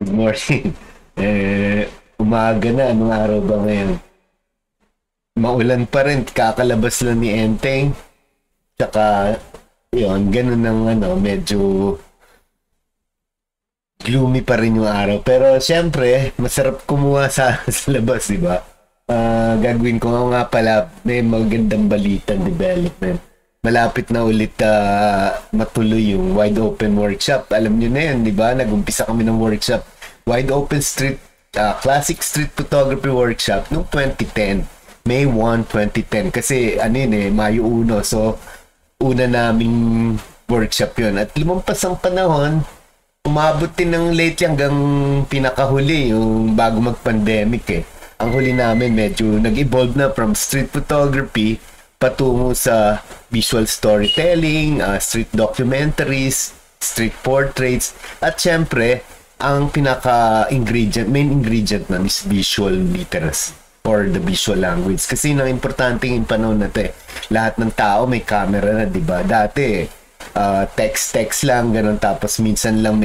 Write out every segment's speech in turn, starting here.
Good morning. Umaga na. Anong araw ba ngayon? Maulan pa rin. Kakalabas lang ni Enteng. Tsaka, yun, ganun ng medyo gloomy pa rin yung araw. Pero syempre, masarap kumuha sa, sa labas, di ba? Gagawin ko nga pala, may magandang balita development. Malapit na ulit matuloy yung wide open workshop. Alam nyo na yun, di ba? Nag-umpisa kami ng workshop. Wide open street, classic street photography workshop noong 2010. May 1, 2010. Kasi ano yun Mayo 1. So, una naming workshop yun. At lumampas ang panahon, umabot din ng late hanggang pinakahuli, yung bago mag-pandemic Ang huli namin medyo nag-evolve na from street photography patungo sa visual storytelling, street documentaries, street portraits, at syempre, ang main ingredient na is visual literacy or the visual language. Kasi nang importante yung panahon na to lahat ng tao may camera na, di ba? Dati, text lang, ganun. Tapos minsan lang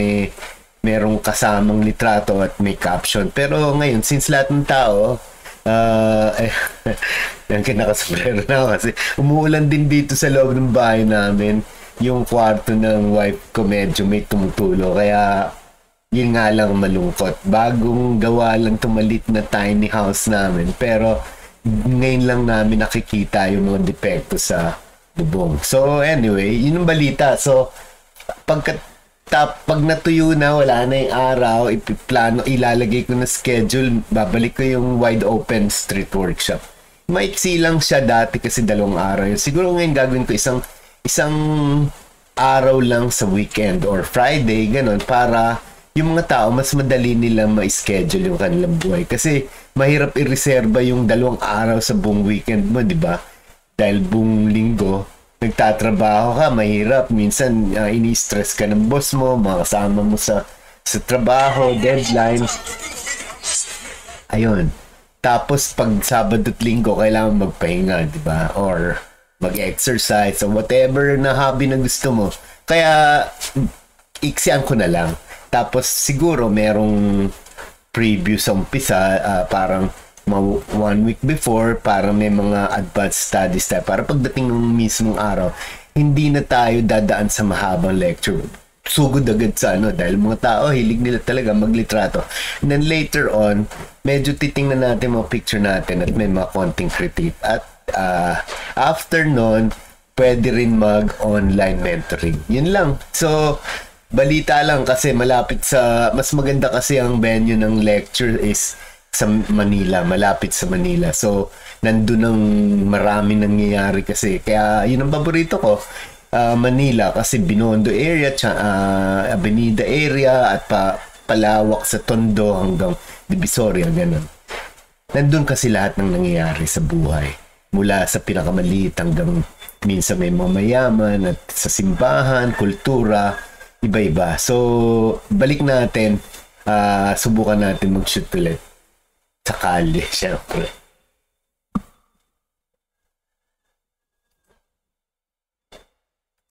merong kasamang litrato at may caption. Pero ngayon, since lahat ng tao, yung kinakasombrero na ako kasi umuulan din dito sa loob ng bahay namin. Yung kwarto ng wife ko medyo may tumutulo. Kaya, yun nga lang malungkot. Bagong gawa lang tumalit na tiny house namin. Pero ngayon lang namin nakikita yung mga depekto sa bubong. So anyway, yun ang balita. So pag natuyo na, wala na yung araw, ipiplano, ilalagay ko na schedule, babalik ko yung wide open street workshop. Maiksi lang siya dati kasi 2 araw yun. Siguro ngayon gagawin ko isang araw lang sa weekend or Friday, ganun, para yung mga tao, mas madali nilang ma-schedule yung kanilang buhay. Kasi mahirap i-reserva yung 2 araw sa buong weekend mo, di ba? Dahil buong linggo, nagtatrabaho ka, mahirap. Minsan, ini-stress ka ng boss mo, mga kasama mo sa trabaho, deadlines. Ayun. Tapos, pag Sabado at Linggo, kailangan magpahinga, di ba? Or mag-exercise, or whatever na hobby na gusto mo. Kaya, iksian ko na lang. Tapos siguro merong preview sa umpisa, parang 1 week before, para may mga advanced studies tayo. Para pagdating ng mismong araw, hindi na tayo dadaan sa mahabang lecture. Sugod agad sa dahil mga tao, hilig nila talaga maglitrato. And then later on, medyo titingnan natin mga picture natin at may mga konting critique. At after nun, pwede rin mag-online mentoring. Yun lang. So, balita lang kasi mas maganda kasi ang venue ng lecture is sa Manila, malapit sa Manila. So, nandun ang marami nangyayari kasi. Kaya, yun ang paborito ko. Manila kasi Binondo area, Avenida area, at palawak sa Tondo hanggang Divisoria, ganun. Nandun kasi lahat ng nangyayari sa buhay. Mula sa pinakamaliit hanggang minsan may mga mayaman, at sa simbahan, kultura, iba-iba. So, balik natin. Subukan natin mag-shoot ulit. Sa kalye, syempre.